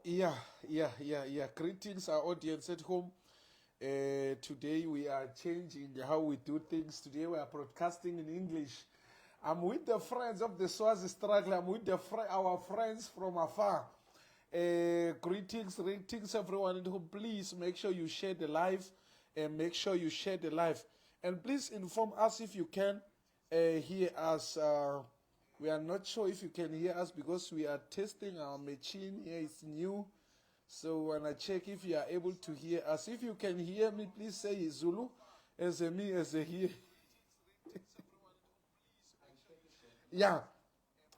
Yeah. Greetings, our audience at home. Today we are changing how we do things. Today we are broadcasting in English. I'm with the friends of the Swazi struggle. I'm with our friends from afar. Greetings, everyone at home. Please make sure you share the live, and make sure you share the live, and please inform us if you can hear us. We are not sure if you can hear us because we are testing our machine here. It's new. So when I check if you are able to hear us, if you can hear me, please say Zulu as a me as a here. Yeah,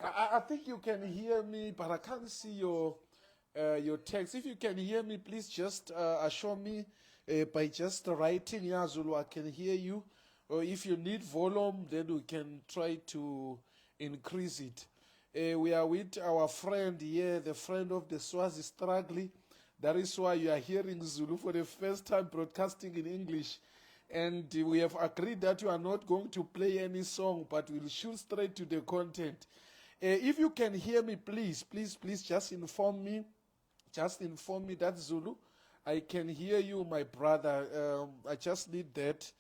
I think you can hear me, but I can't see your text. If you can hear me, please just assure me by just writing, yeah, Zulu, I can hear you. Or if you need volume, then we can try to increase it. We are with our friend here, the friend of the Swazi struggling. That is why you are hearing Zulu for the first time broadcasting in English. And we have agreed that you are not going to play any song, but we'll shoot straight to the content. If you can hear me, please just inform me. Just inform me that Zulu. I can hear you, my brother. I just need that.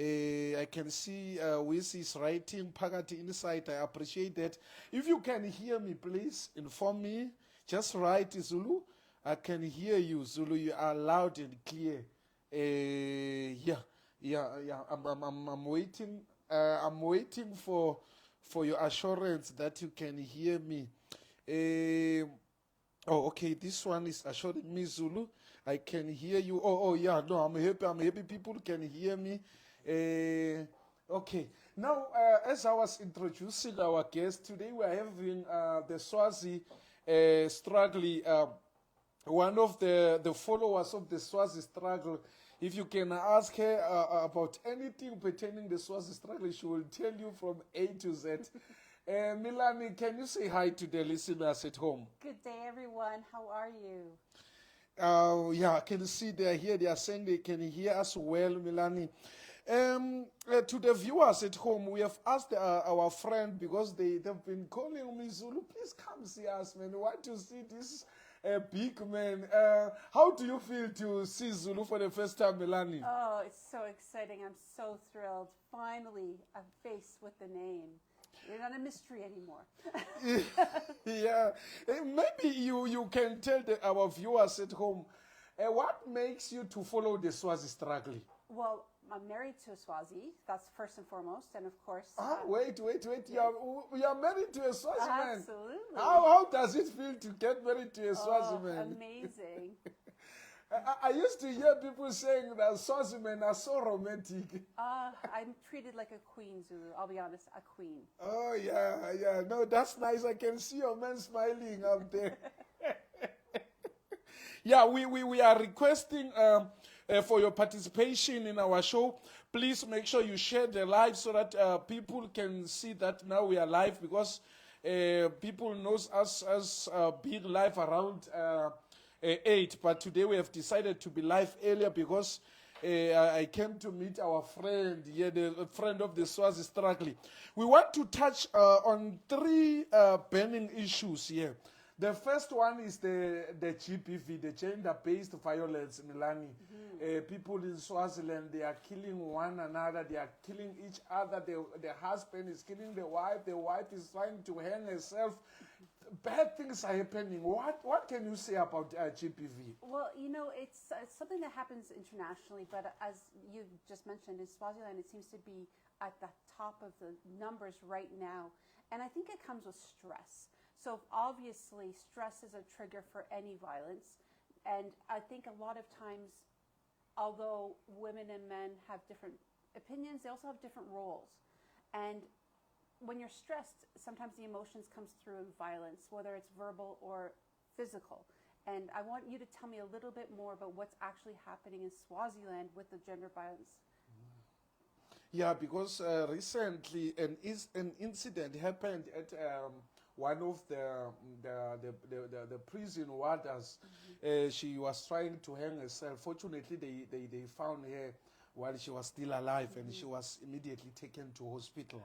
I can see Wiz is writing Pagati inside. I appreciate that. If you can hear me, please inform me. Just write Zulu. I can hear you, Zulu. You are loud and clear. Yeah. I'm waiting. I'm waiting for your assurance that you can hear me. Oh, okay. This one is assuring me, Zulu. I can hear you. Oh, yeah. No, I'm happy. I'm happy. People can hear me. Okay. Now, as I was introducing our guest today, we are having the Swazi struggling. One of the followers of the Swazi struggle. If you can ask her about anything pertaining the Swazi struggle, she will tell you from A to Z. Milani, can you say hi to the listeners at home? Good day, everyone. How are you? Yeah, I can see they are here. They are saying they can hear us well, Milani. To the viewers at home, we have asked our friend because they've been calling me, Zulu, please come see us, man. We want to see this big man. How do you feel to see Zulu for the first time, Milani? Oh, it's so exciting. I'm so thrilled. Finally, a face with the name. You're not a mystery anymore. Yeah. Maybe you can tell our viewers at home what makes you to follow the Swazi struggle? Well, I'm married to a Swazi. That's first and foremost. And of course... Wait. You are married to a Swazi man. Absolutely. How does it feel to get married to a Swazi man? Amazing. I used to hear people saying that Swazi men are so romantic. I'm treated like a queen, Zulu. I'll be honest, a queen. Oh, yeah. No, that's nice. I can see your man smiling up there. Yeah, we are requesting for your participation in our show. Please make sure you share the live so that people can see that now we are live, because people knows us as being live around 8. But today we have decided to be live earlier because I came to meet our friend here, the friend of the Swazi struggling. We want to touch on 3 burning issues here. The first one is the GBV, the gender-based violence, Milani. People in Swaziland, they are killing one another, they are killing each other. The husband is killing the wife is trying to hang herself. Bad things are happening. What can you say about GBV? Well, it's something that happens internationally, but as you just mentioned, in Swaziland, it seems to be at the top of the numbers right now. And I think it comes with stress. So obviously, stress is a trigger for any violence. And I think a lot of times, although women and men have different opinions, they also have different roles. And when you're stressed, sometimes the emotions comes through in violence, whether it's verbal or physical. And I want you to tell me a little bit more about what's actually happening in Swaziland with the gender violence. Yeah, because recently an incident happened at one of the prison warders. She was trying to hang herself. Fortunately, they found her while she was still alive, and she was immediately taken to hospital.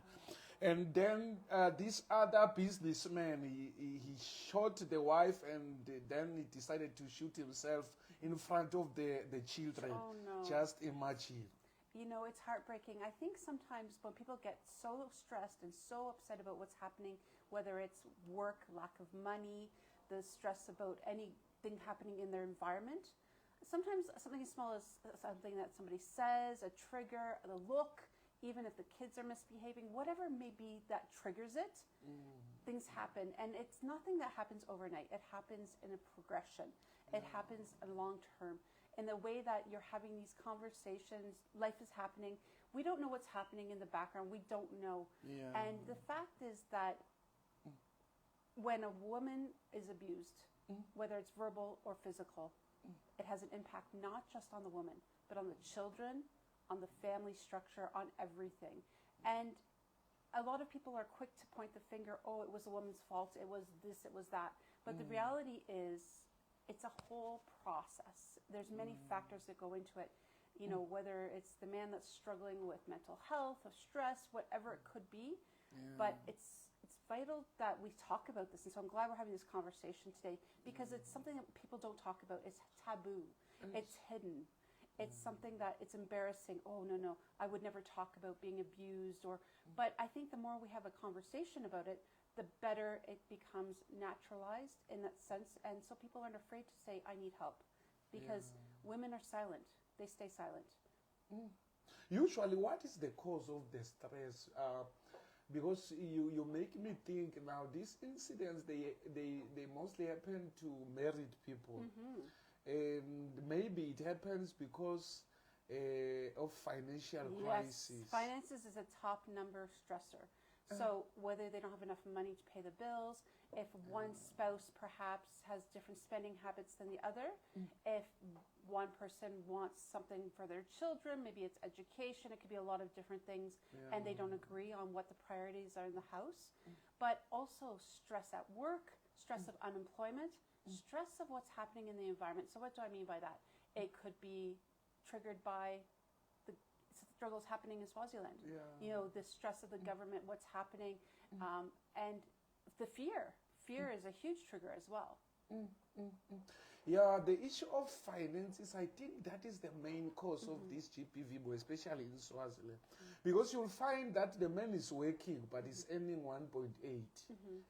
And then this other businessman, he shot the wife, and then he decided to shoot himself in front of the children. Oh, no. Just imagine. You know, it's heartbreaking. I think sometimes when people get so stressed and so upset about what's happening, whether it's work, lack of money, the stress about anything happening in their environment, sometimes something as small as something that somebody says, a trigger, the look, even if the kids are misbehaving, whatever may be that triggers it, things happen. And it's nothing that happens overnight. It happens in a progression. It happens long term. In the way that you're having these conversations, life is happening. We don't know what's happening in the background. We don't know. Yeah. And the fact is that when a woman is abused, whether it's verbal or physical, it has an impact not just on the woman, but on the children, on the family structure, on everything. And a lot of people are quick to point the finger, oh, it was a woman's fault, it was this, it was that. But the reality is, it's a whole process. There's many factors that go into it. You know, whether it's the man that's struggling with mental health, or stress, whatever it could be. But it's vital that we talk about this. And so I'm glad we're having this conversation today, because it's something that people don't talk about. It's taboo. It's hidden. It's something that it's embarrassing. Oh, no, I would never talk about being abused. But I think the more we have a conversation about it, the better it becomes naturalized in that sense. And so people aren't afraid to say, I need help. Because women are silent. They stay silent. Usually, what is the cause of the stress? Because you make me think now, these incidents, they mostly happen to married people. And maybe it happens because of financial crisis. Yes, finances is a top number stressor. So whether they don't have enough money to pay the bills, if one spouse perhaps has different spending habits than the other, if one person wants something for their children, maybe it's education, it could be a lot of different things, and they don't agree on what the priorities are in the house. But also stress at work, stress of unemployment, stress of what's happening in the environment. So what do I mean by that? It could be triggered by the struggles happening in Swaziland. You know, the stress of the government, what's happening, and the fear. Fear is a huge trigger as well. Yeah, the issue of finances, I think that is the main cause of this GPV, especially in Swaziland. Because you'll find that the man is working, but he's earning 1.8.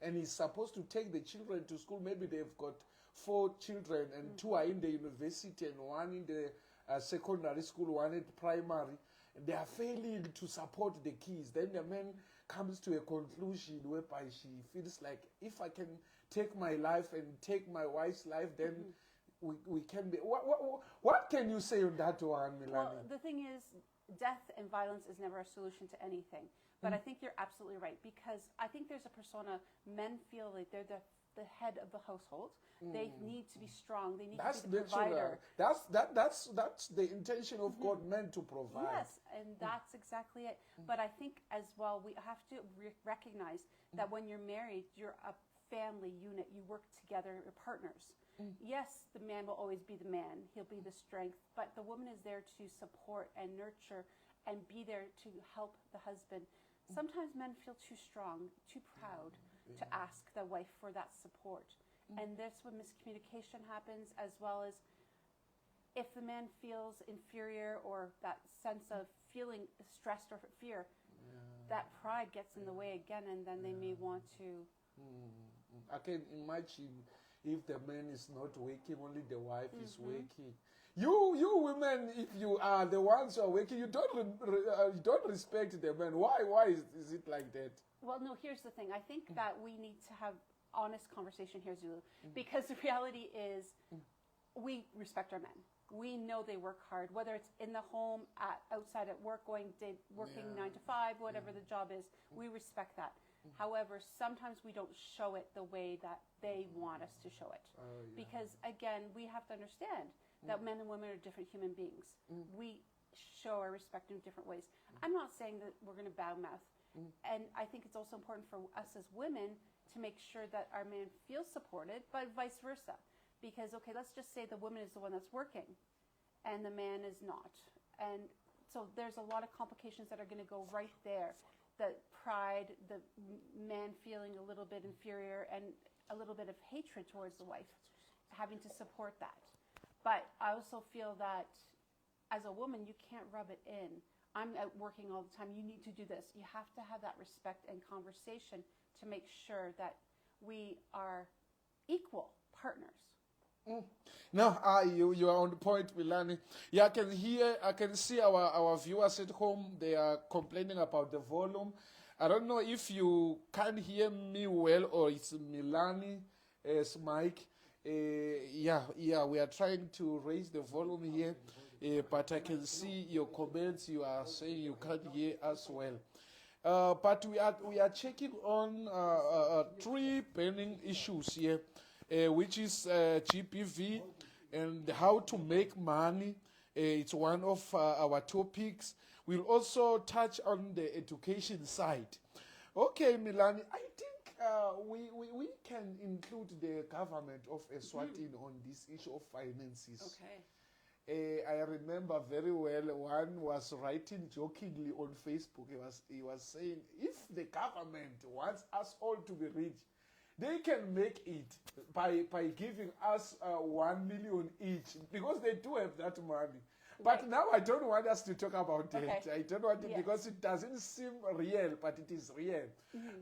And he's supposed to take the children to school. Maybe they've got 4 children, and 2 are in the university, and 1 in the secondary school, 1 at primary. And they are failing to support the kids. Then the man comes to a conclusion whereby she feels like, if I can take my life and take my wife's life, then we can be. What can you say on that one, Milani? Well, the thing is, death and violence is never a solution to anything. But I think you're absolutely right, because I think there's a persona, men feel like they're the head of the household. They need to be strong. They need to be the provider. That's the intention of God, meant to provide. Yes, and that's exactly it. But I think as well, we have to recognize that when you're married, you're a family unit. You work together, you're partners. Yes, the man will always be the man. He'll be the strength. But the woman is there to support and nurture and be there to help the husband. Sometimes men feel too strong, too proud to ask the wife for that support. And that's when miscommunication happens, as well as if the man feels inferior or that sense of feeling stressed or fear, that pride gets in the way again, and then they may want to. I can imagine if the man is not working, only the wife is working. You women, if you are the ones who are working, you don't respect the man. Why is it like that? Well, no, here's the thing. I think that we need to have honest conversation here, Zulu, because the reality is we respect our men. We know they work hard, whether it's in the home, outside at work, working 9 to 5, whatever the job is. We respect that. However, sometimes we don't show it the way that they want us to show it. Because, again, we have to understand that men and women are different human beings. We show our respect in different ways. I'm not saying that we're going to bow mouth. And I think it's also important for us as women to make sure that our man feels supported, but vice versa. Because, okay, let's just say the woman is the one that's working and the man is not. And so there's a lot of complications that are going to go right there. the pride, the man feeling a little bit inferior, and a little bit of hatred towards the wife, having to support that. But I also feel that as a woman, you can't rub it in. I'm out working all the time. You need to do this. You have to have that respect and conversation to make sure that we are equal partners. No, you are on the point, Milani. Yeah, I can see our viewers at home. They are complaining about the volume. I don't know if you can't hear me well or it's Milani's mic. Yeah, we are trying to raise the volume here, but I can see your comments. You are saying you can't hear us well. But we are checking on 3 burning issues here, which is GBV and how to make money. It's one of our topics. We'll also touch on the education side. Okay, Milani, I think we can include the government of Eswatini on this issue of finances. Okay. I remember very well, one was writing jokingly on Facebook. He was saying, if the government wants us all to be rich, they can make it by giving us 1 million each, because they do have that money. But Right. now I don't want us to talk about that. Okay. I don't want it Yes. because it doesn't seem real, but it is real.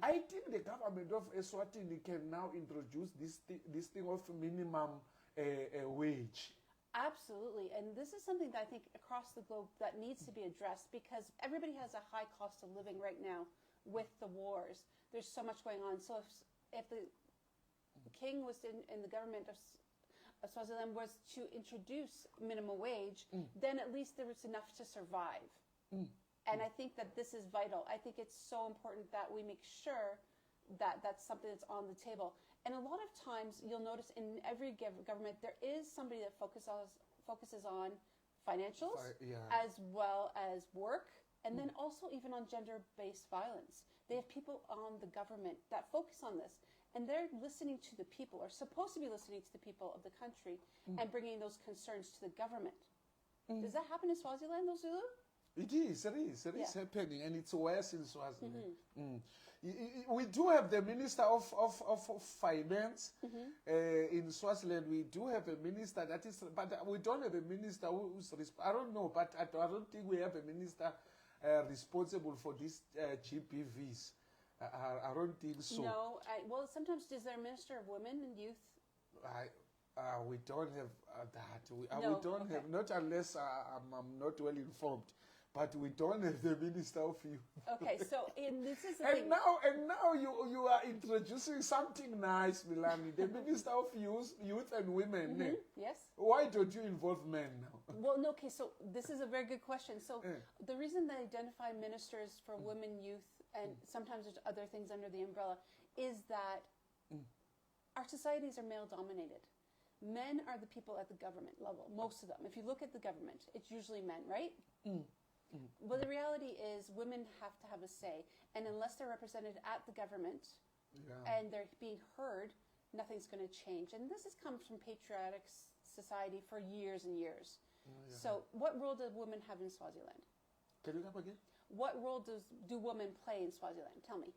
I think the government of Eswatini can now introduce this thing of minimum wage. Absolutely. And this is something that I think across the globe that needs to be addressed, because everybody has a high cost of living right now with the wars. There's so much going on. So if the king was in the government of Swaziland was to introduce minimum wage, then at least there was enough to survive. And I think that this is vital. I think it's so important that we make sure that that's something that's on the table. And a lot of times you'll notice in every government there is somebody that focuses on financials as well as work, and then also even on gender-based violence. They have people on the government that focus on this, and they're listening to the people, or supposed to be listening to the people of the country, and bringing those concerns to the government. Does that happen in Swaziland, though, Zulu? It is happening, and it's worse in Swaziland. Mm-hmm. We do have the Minister of Finance in Swaziland. We do have a minister that is, but we don't have a minister who's, I don't know, but I don't think we have a minister responsible for these GBVs. I don't think so. No. Well, sometimes is there a Minister of Women and Youth? We don't have that. We No, don't okay. have, not unless I'm not well informed. But we don't have the Minister of Youth. Okay, so this is the And thing. now you are introducing something nice, Milani. The Minister of Youth and Women. Mhm, yes. Why don't you involve men now? Well, no, okay, so this is a very good question. So the reason they identify ministers for women, youth, and sometimes there's other things under the umbrella is that our societies are male-dominated. Men are the people at the government level, most of them. If you look at the government, it's usually men, right? Well, the reality is women have to have a say, and unless they're represented at the government and they're being heard, nothing's going to change. And this has come from patriotic society for years and years. So what role do women have in Swaziland? Can you come again? What role do women play in Swaziland? Tell me.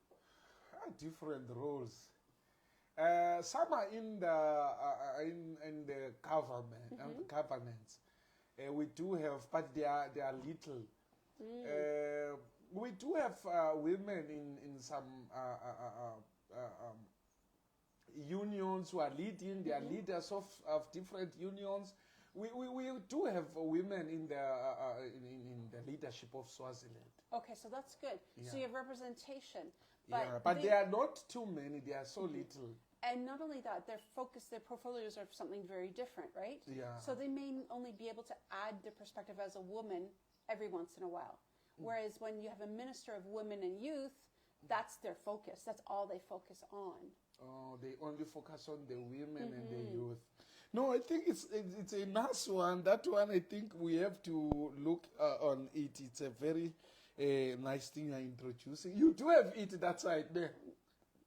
Different roles. Some are in the government and governance. We do have, but they are little. We do have women in some unions who are leading. They are leaders of different unions. We do have women in the leadership of Swaziland. Okay, so that's good. Yeah. So you have representation. But they are not too many. They are so little. And not only that, their portfolios are something very different, right? Yeah. So they may only be able to add their perspective as a woman every once in a while. Whereas when you have a minister of women and youth, that's their focus. That's all they focus on. Oh, they only focus on the women and the youth. No, I think it's a nice one. That one, I think we have to look on it. It's a very nice thing you're introducing. You do have it that side there.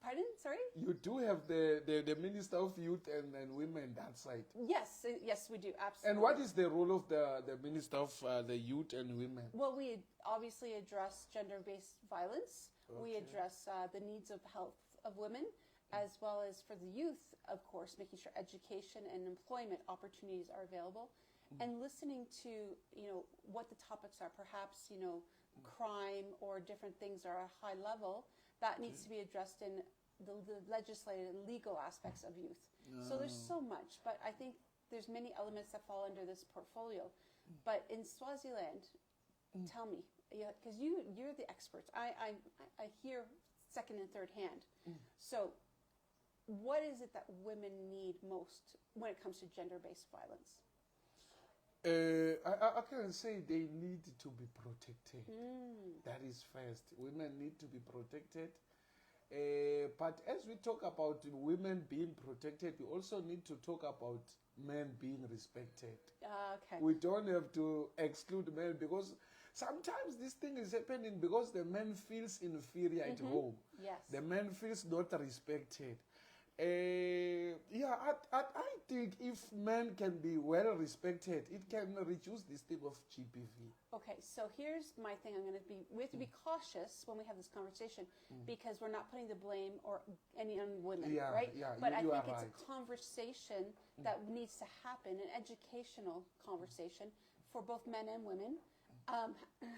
Pardon? Sorry? You do have the Minister of Youth and Women that side. Yes, yes, we do. Absolutely. And what is the role of the Minister of the Youth and Women? Well, we obviously address gender-based violence. We address the needs of health of women, as well as for the youth, of course, making sure education and employment opportunities are available, and listening to, what the topics are. Perhaps, crime or different things are a high level that needs to be addressed in the legislative and legal aspects of youth. So there's so much, but I think there's many elements that fall under this portfolio. But in Swaziland, tell me, because you're the experts. I hear second and third hand. So what is it that women need most when it comes to gender-based violence? I can say they need to be protected. That is first. Women need to be protected. But as we talk about women being protected, we also need to talk about men being respected. Okay. We don't have to exclude men, because sometimes this thing is happening because the man feels inferior at home. Yes. The man feels not respected. I think if men can be well respected, it can reduce this thing of GBV. Okay, so here's my thing. We have to be cautious when we have this conversation, because we're not putting the blame or any on women, right? But I think it's a conversation that needs to happen, an educational conversation for both men and women,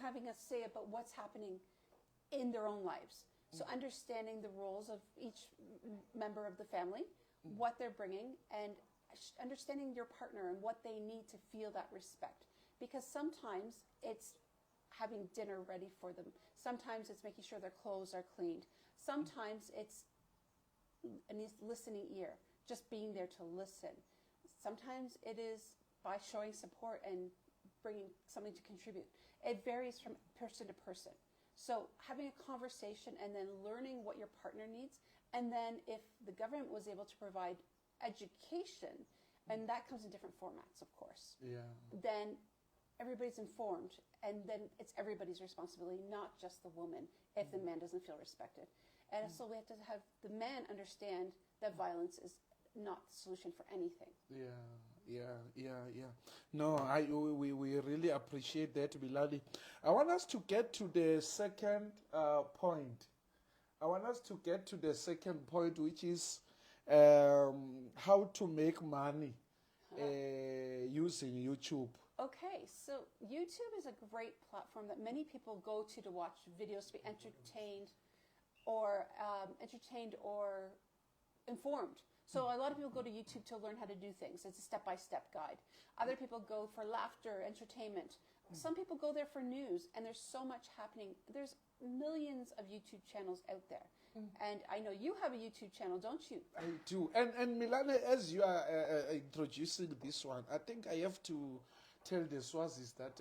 having a say about what's happening in their own lives. So understanding the roles of each member of the family, what they're bringing, and understanding your partner and what they need to feel that respect. Because sometimes it's having dinner ready for them. Sometimes it's making sure their clothes are cleaned. Sometimes it's a listening ear, just being there to listen. Sometimes it is by showing support and bringing something to contribute. It varies from person to person. So having a conversation and then learning what your partner needs, and then if the government was able to provide education, and that comes in different formats, of course, then everybody's informed, and then it's everybody's responsibility, not just the woman, if the man doesn't feel respected. And so we have to have the man understand that violence is not the solution for anything. No, we really appreciate that, Milani. I want us to get to the second point. Which is how to make money using YouTube. Okay, so YouTube is a great platform that many people go to watch videos to be entertained or informed. So a lot of people go to YouTube to learn how to do things. It's a step-by-step guide. Other people go for laughter, entertainment. Some people go there for news, and there's so much happening. There's millions of YouTube channels out there. And I know you have a YouTube channel, don't you? I do. And Milane, as you are introducing this one, I think I have to tell the Swazis that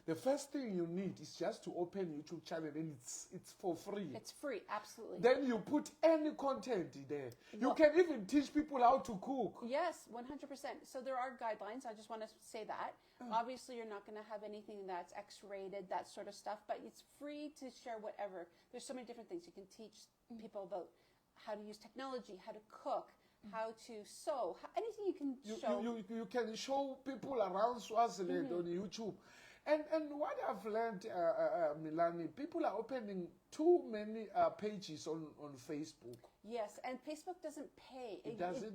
the first thing you need is just to open YouTube channel, and it's for free. It's free, absolutely. Then you put any content there. You can even teach people how to cook. Yes, 100%. So there are guidelines. I just want to say that. Obviously, you're not going to have anything that's X-rated, that sort of stuff, but it's free to share whatever. There's so many different things. You can teach people about how to use technology, how to cook, how to sew, anything you can show. You can show people around Swaziland on YouTube. And what I've learned, Milani, people are opening too many pages on Facebook. Yes, and Facebook doesn't pay.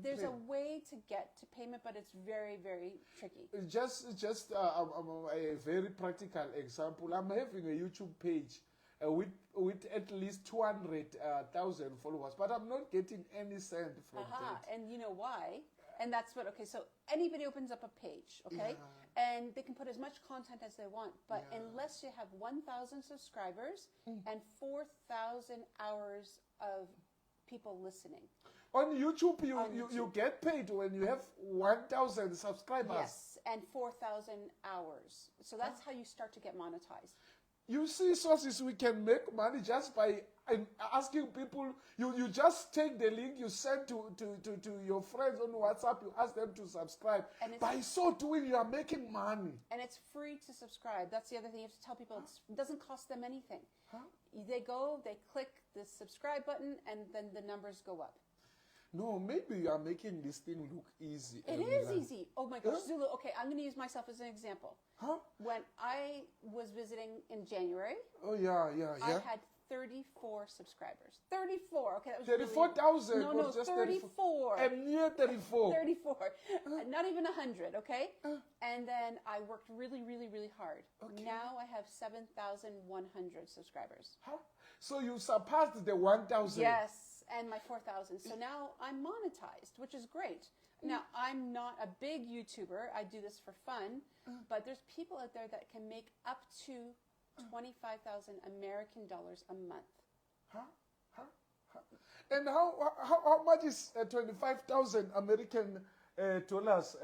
There's pay. a way to get to payment, but it's very, very tricky. Just a very practical example. I'm having a YouTube page with at least 200,000 followers, but I'm not getting any cent from that. And you know why? And that's what, okay, so anybody opens up a page, okay? And they can put as much content as they want, but unless you have 1,000 subscribers and 4,000 hours of people listening. On YouTube, you get paid when you have 1,000 subscribers. Yes, and 4,000 hours. So that's how you start to get monetized. You see, sources, we can make money just by asking people. You just take the link you send to your friends on WhatsApp. You ask them to subscribe. By so doing, you are making money. And it's free to subscribe. That's the other thing you have to tell people. It doesn't cost them anything. They go, they click the subscribe button, and then the numbers go up. No, maybe you are making this thing look easy. It is easy. Oh my gosh, Zulu. Okay, I'm going to use myself as an example. When I was visiting in January, I had 34 subscribers. 34. Okay, that was 34,000. No, no, just 34. And near 34. 34. Not even 100, okay? And then I worked really, really, really hard. Okay. Now I have 7,100 subscribers. Huh? So you surpassed the 1,000. Yes, and my 4,000. So now I'm monetized, which is great. Now, I'm not a big YouTuber. I do this for fun. But there's people out there that can make up to 25,000 American dollars a month. Huh? And how much is 25,000 American dollars,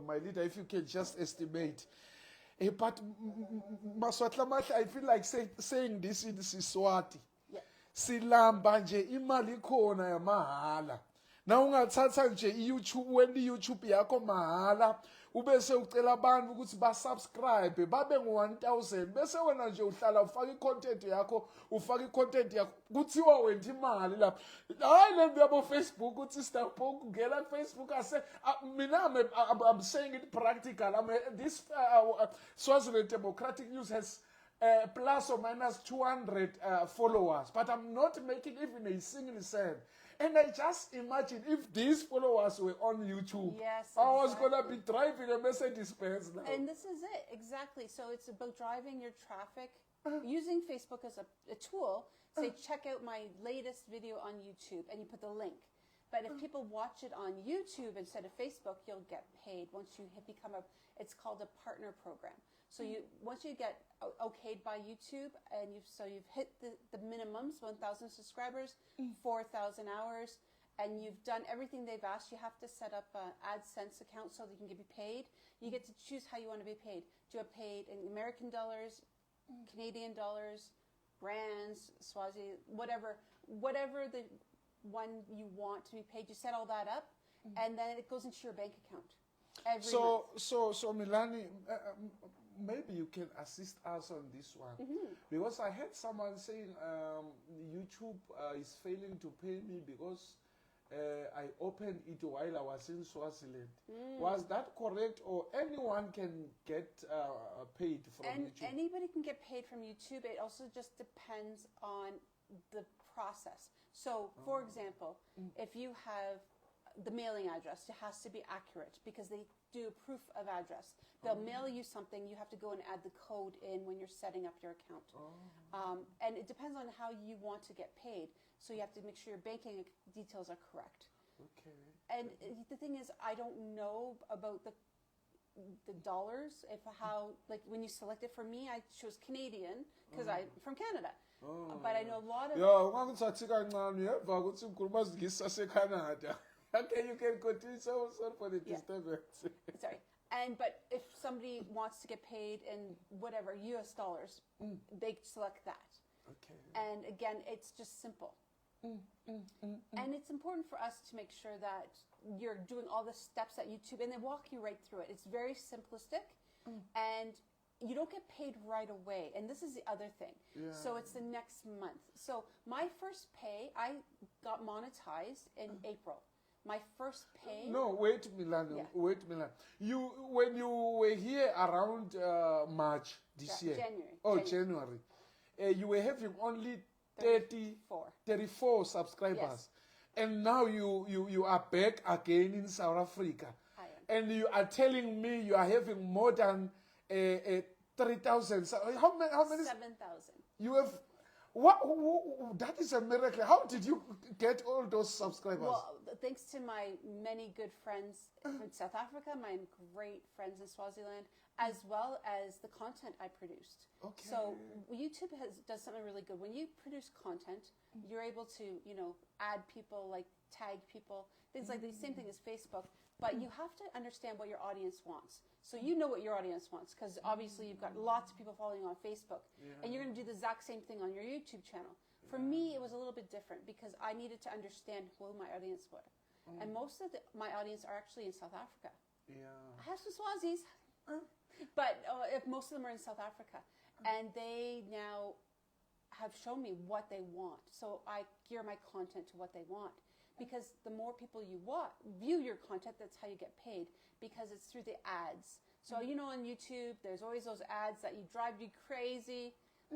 my leader, if you can just estimate? But Maswatla, I feel like saying this in Siswati. Yeah. Silamba nje imali khona ya mahala. Na ungathatha nje iYouTube when iYouTube yakho mahala ubese ucela abantu ukuthi ba subscribe babe ngo-1,000 bese wena nje uhlala ufaka i-content yakho kuthiwa wena imali lapha. Hayi le nto yabo Facebook uthi stop ngena Facebook ase mina I'm saying it practical. This Swaziland Democratic News has plus or minus 200 followers, but I'm not making even a single cent. And I just imagine if these followers were on YouTube, yes, I was going to be driving a Mercedes Benz now. And this is it, exactly. So it's about driving your traffic, using Facebook as a tool. Say, check out my latest video on YouTube, and you put the link. But if people watch it on YouTube instead of Facebook, you'll get paid once you become it's called a partner program. So once you get okayed by YouTube, and you've hit the minimums, 1,000 subscribers, 4,000 hours, and you've done everything they've asked, you have to set up an AdSense account so they can get you paid. You get to choose how you want to be paid. Do you want paid in American dollars, Canadian dollars, rands, Swazi, whatever the one you want to be paid. You set all that up, and then it goes into your bank account every month. So Milani, maybe you can assist us on this one, because I heard someone saying YouTube is failing to pay me because I opened it while I was in Swaziland. Was that correct, or anyone can get paid from YouTube? Anybody can get paid from YouTube. It also just depends on the process. So, for example, if you have the mailing address, it has to be accurate because they do a proof of address. They'll mail you something, you have to go and add the code in when you're setting up your account. And it depends on how you want to get paid. So you have to make sure your banking details are correct. Okay. And the thing is, I don't know about the dollars, like when you select it. For me, I chose Canadian because I'm from Canada. But I know a lot of... Okay, you can continue. Sorry for the disturbance. Sorry. But if somebody wants to get paid in whatever, US dollars, they select that. Okay. And again, it's just simple. And it's important for us to make sure that you're doing all the steps at YouTube, and they walk you right through it. It's very simplistic, and you don't get paid right away. And this is the other thing. Yeah. So it's the next month. So my first pay, I got monetized in April. My first pay... No, wait, Milan. Yeah. Wait, Milan. When you were here around March this year. January. Oh, January. You were having only 34 subscribers. Yes. And now you are back again in South Africa. I am. And you are telling me you are having more than 3,000. How many? 7,000. You have... that is a miracle. How did you get all those subscribers? Well, thanks to my many good friends from South Africa, my great friends in Swaziland, as well as the content I produced. Okay. So YouTube does something really good. When you produce content, you're able to, add people, like tag people, things like the same thing as Facebook. But you have to understand what your audience wants. So you know what your audience wants, because obviously you've got lots of people following you on Facebook, and you're going to do the exact same thing on your YouTube channel. For me, it was a little bit different because I needed to understand who my audience were. And most of my audience are actually in South Africa. Yeah. I have some Swazis, but most of them are in South Africa. And they now have shown me what they want. So I gear my content to what they want. Because the more people you view your content, that's how you get paid, because it's through the ads. So, on YouTube, there's always those ads that drive you crazy.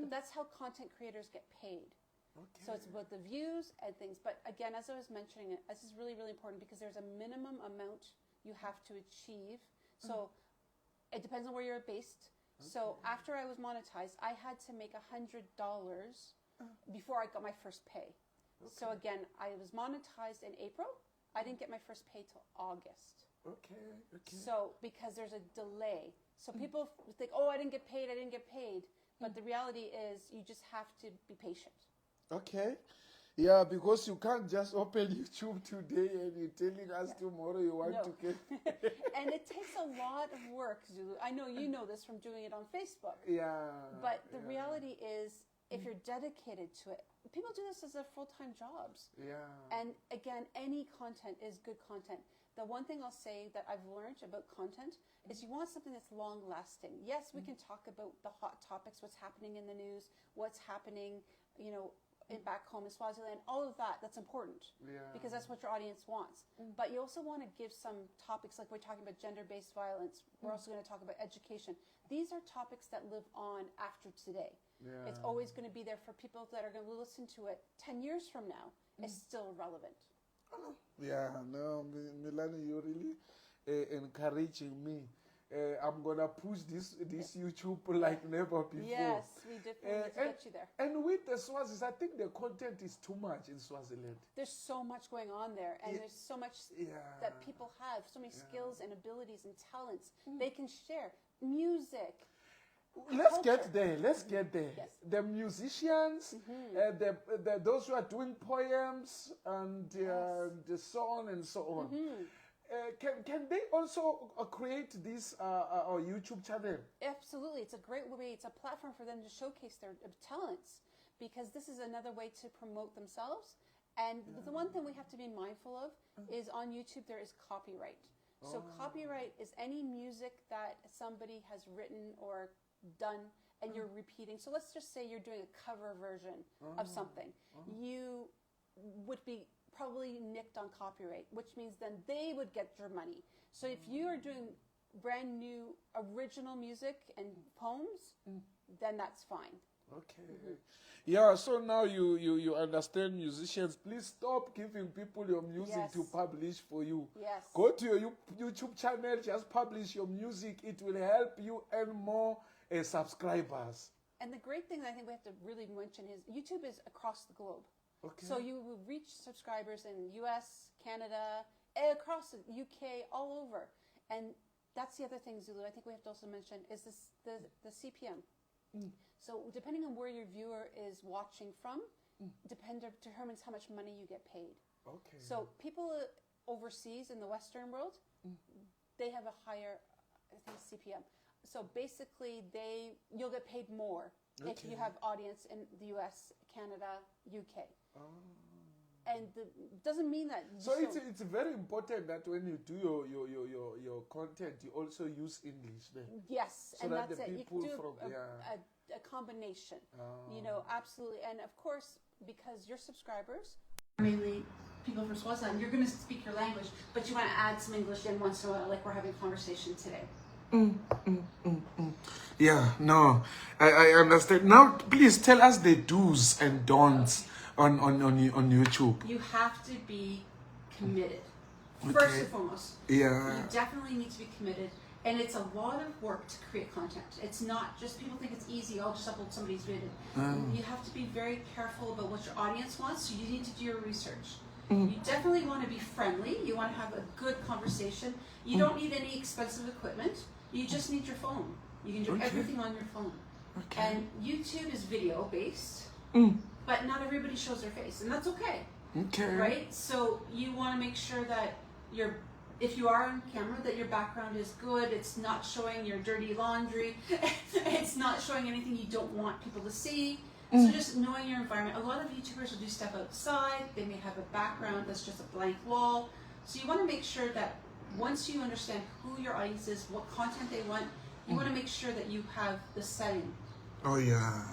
That's how content creators get paid. Okay. So it's about the views and things. But again, as I was mentioning it, this is really, really important because there's a minimum amount you have to achieve. So it depends on where you're based. So after I was monetized, I had to make $100 before I got my first pay. So again, I was monetized in April. I didn't get my first pay till August. Okay. So because there's a delay. So people think, oh, I didn't get paid. But the reality is you just have to be patient. Okay. Yeah, because you can't just open YouTube today and you're telling us tomorrow you want to get... And it takes a lot of work, Zulu. I know you know this from doing it on Facebook. Yeah. But the reality is, if you're dedicated to it, people do this as their full-time jobs. Yeah. And again, any content is good content. The one thing I'll say that I've learned about content is you want something that's long-lasting. Yes, we can talk about the hot topics, what's happening in the news, what's happening, back home in Swaziland, all of that, that's important. Yeah. Because that's what your audience wants. But you also want to give some topics, like we're talking about gender-based violence. We're also going to talk about education. These are topics that live on after today. Yeah. It's always going to be there for people that are going to listen to it 10 years from now. It's still relevant. Yeah, no, Milani, you're really encouraging me. I'm gonna push this YouTube like never before. Yes, we definitely need to get you there. And with the Swazis, I think the content is too much in Swaziland. There's so much going on there, and there's so much that people have, so many skills and abilities and talents they can share. Music. Let's get there. Let's get there. Yes. The musicians, those who are doing poems, and the so on and so on. Can they also create this YouTube channel? Absolutely. It's a great way. It's a platform for them to showcase their talents, because this is another way to promote themselves. And the one thing we have to be mindful of is on YouTube there is copyright. So copyright is any music that somebody has written or done and you're repeating. So let's just say you're doing a cover version of something. You would be probably nicked on copyright, which means then they would get your money. So if you are doing brand new original music and poems, then that's fine. Okay. Yeah, so now you understand musicians. Please stop giving people your music to publish for you. Yes. Go to your YouTube channel, just publish your music. It will help you earn more subscribers. And the great thing that I think we have to really mention is YouTube is across the globe. Okay. So you will reach subscribers in US, Canada, across the UK, all over. And that's the other thing, Zulu, I think we have to also mention is the CPM. So depending on where your viewer is watching from, determines how much money you get paid. Okay. So people overseas in the Western world, they have a higher, I think, CPM. So basically, you'll get paid more if you have audience in the US, Canada, UK. And doesn't mean that. So it's very important that when you do your content, you also use English then. Yes, so and that that's the it. You people can do from a combination. Absolutely. And of course, because your subscribers are mainly people from Swaziland, you're going to speak your language, but you want to add some English in once in a while, like we're having a conversation today. Yeah, no, I understand. Now, please tell us the do's and don'ts on YouTube. You have to be committed. First and foremost. Yeah. You definitely need to be committed. And it's a lot of work to create content. It's not just, people think it's easy, I'll just upload somebody's video. You have to be very careful about what your audience wants, so you need to do your research. You definitely want to be friendly. You want to have a good conversation. You don't need any expensive equipment. You just need your phone. You can do everything on your phone. And YouTube is video based, but not everybody shows their face, and that's okay. Right? So you want to make sure that if you are on camera, that your background is good. It's not showing your dirty laundry. It's not showing anything you don't want people to see. So just knowing your environment. A lot of YouTubers will do stuff outside. They may have a background that's just a blank wall. So you want to make sure that once you understand who your audience is, what content they want, you want to make sure that you have the setting. Oh yeah.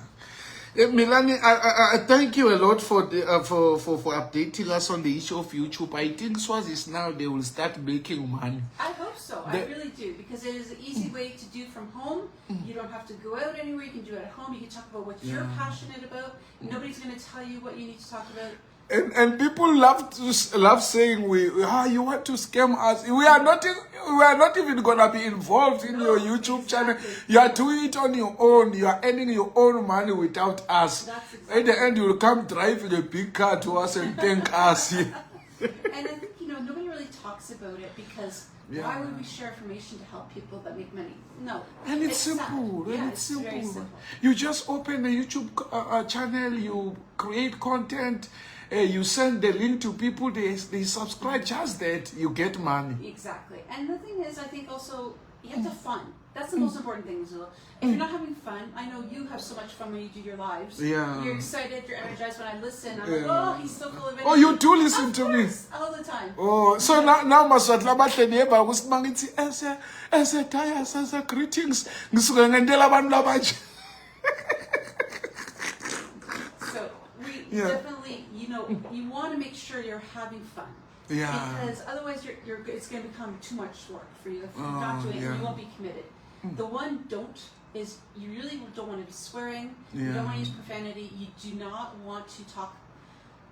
Milani, I thank you a lot for the, for updating us on the issue of YouTube. I think Swazis now they will start making money. I hope so. I really do, because it is an easy way to do from home. You don't have to go out anywhere. You can do it at home. You can talk about what you're passionate about. Nobody's going to tell you what you need to talk about. And people love saying you want to scam us. We are not even gonna be involved in your YouTube channel. You are doing it on your own. You are earning your own money without us. At the end, you will come driving a big car to us and thank us. And I think nobody really talks about it, because why would we share information to help people that make money? No. And it's simple. Sad. And it's simple. You just open a YouTube channel. You create content. You send the link to people, they subscribe, just that, you get money. Exactly. And the thing is, I think also, you have to have fun. That's the most important thing, Zula. If you're not having fun, I know you have so much fun when you do your lives. Yeah. You're excited, you're energized. When I listen, I'm like, oh, he's so full of energy. Oh, you do listen to me? All the time. Oh, so now Maswatla bahlenieba kusimangithi as greetings. Ngisuke ngendela abantu labanje. So we definitely, you want to make sure you're having fun. Yeah. Because otherwise, it's going to become too much work for you if you're not doing it. You won't be committed. The one don't is you really don't want to be swearing. You don't want to use profanity. You do not want to talk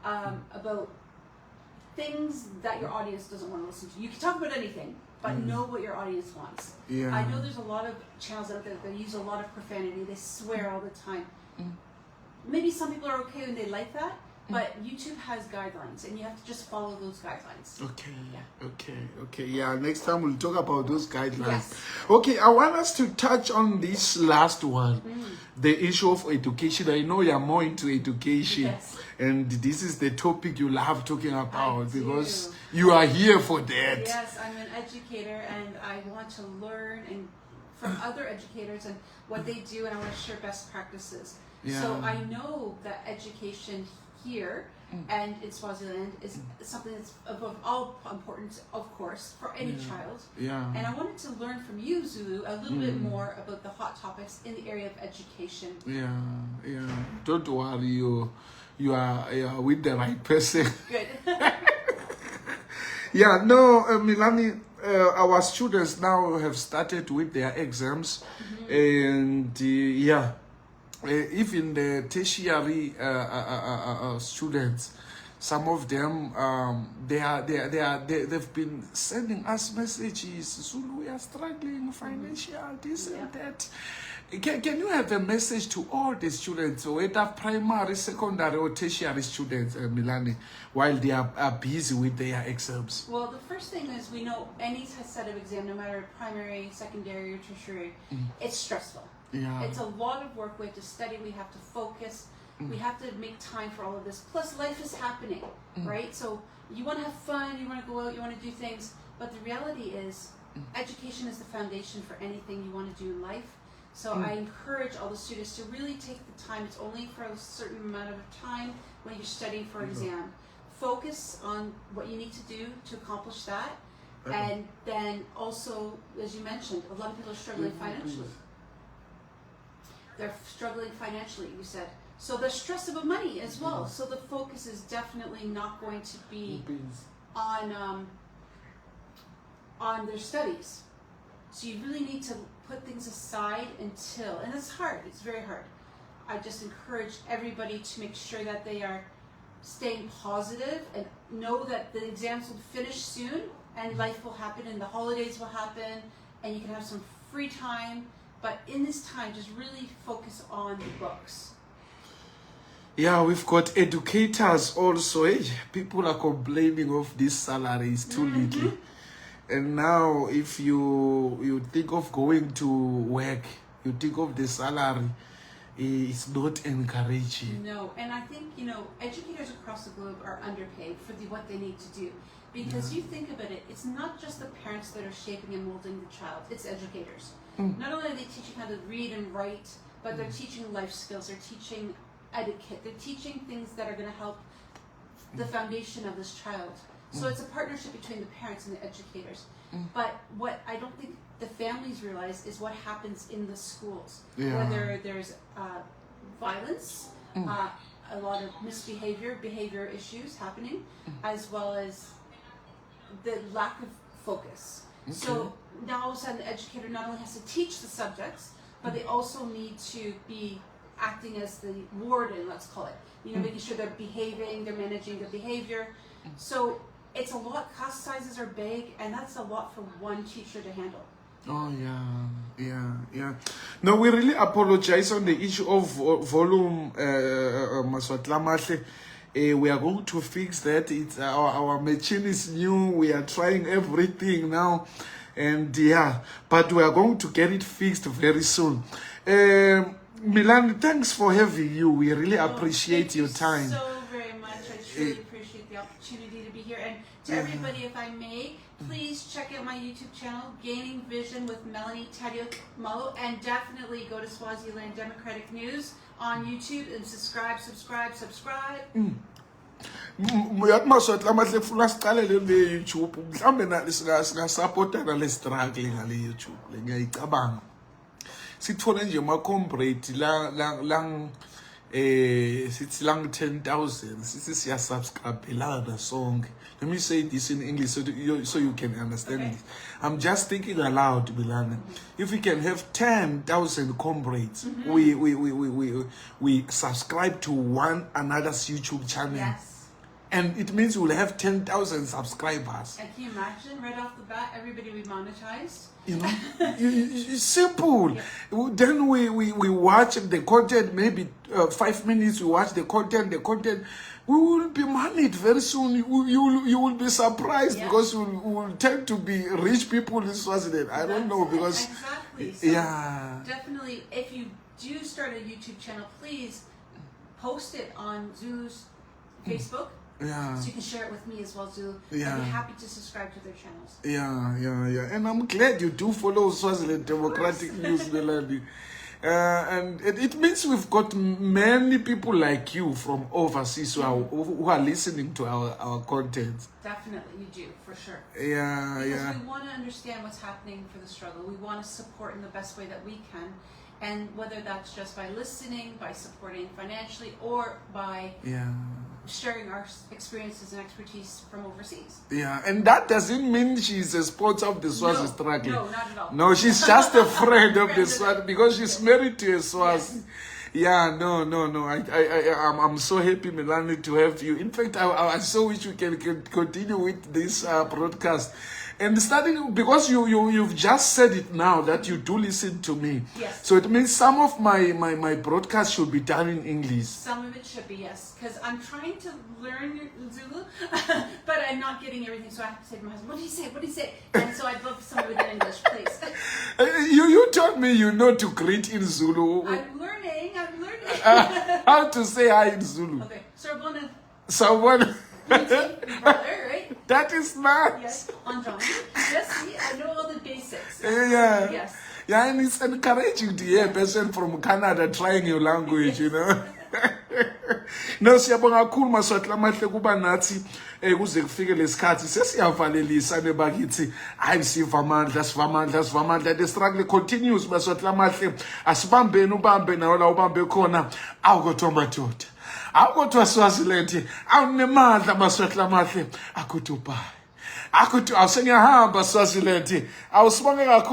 about things that your audience doesn't want to listen to. You can talk about anything, but know what your audience wants. Yeah. I know there's a lot of channels out there that use a lot of profanity. They swear all the time. Maybe some people are okay when they like that, but YouTube has guidelines, and you have to just follow those guidelines. Okay. Yeah, next time we'll talk about those guidelines. Yes. Okay, I want us to touch on this last one, the issue of education. I know you're more into education, and this is the topic you love talking about because you are here for that. Yes, I'm an educator, and I want to learn from other educators and what they do, and I want to share best practices. Yeah. So I know that education here and in Swaziland is something that's above all important, of course, for any child. Yeah. And I wanted to learn from you, Zulu, a little bit more about the hot topics in the area of education. Yeah. Don't worry, you are with the right person. Good. Yeah, no, Milani, our students now have started with their exams, and even the tertiary students, some of them they've been sending us messages. Zulu, we are struggling financial, this and that. Can you have a message to all the students, whether primary, secondary, or tertiary students, Milani, while they are busy with their exams? Well, the first thing is, we know any set of exam, no matter primary, secondary, or tertiary, it's stressful. Yeah. It's a lot of work. We have to study. We have to focus. We have to make time for all of this. Plus, life is happening, right? So you want to have fun. You want to go out. You want to do things. But the reality is, education is the foundation for anything you want to do in life. So I encourage all the students to really take the time. It's only for a certain amount of time when you're studying for an exam. Focus on what you need to do to accomplish that. And then also, as you mentioned, a lot of people are struggling financially. They're struggling financially, you said. So they're stressed about money as well. So the focus is definitely not going to be on their studies. So you really need to put things aside until, and it's hard, it's very hard. I just encourage everybody to make sure that they are staying positive and know that the exams will finish soon and life will happen and the holidays will happen and you can have some free time. But in this time, just really focus on the books. Yeah, we've got educators also. People are complaining of this salary is too little. And now if you think of going to work, you think of the salary, it's not encouraging. No, and I think, educators across the globe are underpaid for what they need to do. Because you think about it, it's not just the parents that are shaping and molding the child, it's educators. Not only are they teaching how to read and write, but they're teaching life skills, they're teaching etiquette, they're teaching things that are going to help the foundation of this child. So it's a partnership between the parents and the educators. But what I don't think the families realize is what happens in the schools. Whether there's violence, a lot of behavior issues happening, as well as the lack of focus. So now all of a sudden the educator not only has to teach the subjects, but they also need to be acting as the warden, let's call it. Making sure they're behaving, they're managing their behavior. So it's a lot, class sizes are big, and that's a lot for one teacher to handle. Oh, yeah. No, we really apologize on the issue of volume, Maswatlamahle. We are going to fix that. It's our machine is new. We are trying everything now. And yeah, but we are going to get it fixed very soon. Milan, thanks for having you. We really appreciate your time. Thank you so very much. I truly appreciate the opportunity to be here. And to everybody, if I may, please check out my YouTube channel, Gaining Vision with Melanie Tadio Malo, and definitely go to Swaziland Democratic News on YouTube and subscribe. Maswatlamahle funa siqalele le YouTube. Mhlawumbe singasupporta nale struggle ngale YouTube. Le ngiyayicabanga. Sithole nje ma comrade lang sithi lang 10,000 sithi siya subscribe lana song. Let me say this in English so you can understand it. I'm just thinking aloud, Milana. If we can have 10,000 comrades, we subscribe to one another's YouTube channel. Yes. And it means we'll have 10,000 subscribers. And can you imagine, right off the bat, everybody will be monetized? It's simple. Yeah. Then we watch the content, maybe 5 minutes, we watch the content, we will be moneyed very soon. You will be surprised because we will tend to be rich people in Swaziland. I don't know because... Exactly. So definitely, if you do start a YouTube channel, please post it on Zulu's Facebook. Yeah. So you can share it with me as well, Zulu. Yeah. I'd be happy to subscribe to their channels. Yeah. And I'm glad you do follow Swaziland Democratic News, Melanie. And it means we've got many people like you from overseas who are listening to our content. Definitely, you do, for sure. Yeah. Because we want to understand what's happening for the struggle. We want to support in the best way that we can. And whether that's just by listening, by supporting financially, or by sharing our experiences and expertise from overseas. Yeah, and that doesn't mean she's a sponsor of the Swazi struggle. No, not at all. No, she's just a friend of the Swazi because she's married to a Swazi. Yeah, no. I'm so happy, Melanie, to have you. In fact, I so wish we can continue with this broadcast. And starting, because you've just said it now that you do listen to me. Yes. So it means some of my broadcasts should be done in English. Some of it should be, yes. Because I'm trying to learn Zulu, but I'm not getting everything. So I have to say to my husband, what do you say? And so I'd love some of it in English, please. You told me you know to greet in Zulu. I'm learning. How to say hi in Zulu. Okay. Sorbona. Someone. Brother, right? That is nice. Yes. Anjani. Yes, see, I know all the basics. Yeah. Yes. Yeah, and it's encouraging to hear a person from Canada trying your language, you know. No, siyabonga kakhulu Maswatlamahle kuba nathi kuze kufike lesikhathi sesiyavalelisa nebakithi hayi sivamandla the struggle continues Maswatlamahle asibambeni ubambe nawo la ubambe khona awukodwa madoda awukodwa Swaziland awunemandla Maswatlamahle akuthi ubhayi akuthi awusengiyahamba Swaziland awusibonge kakhulu.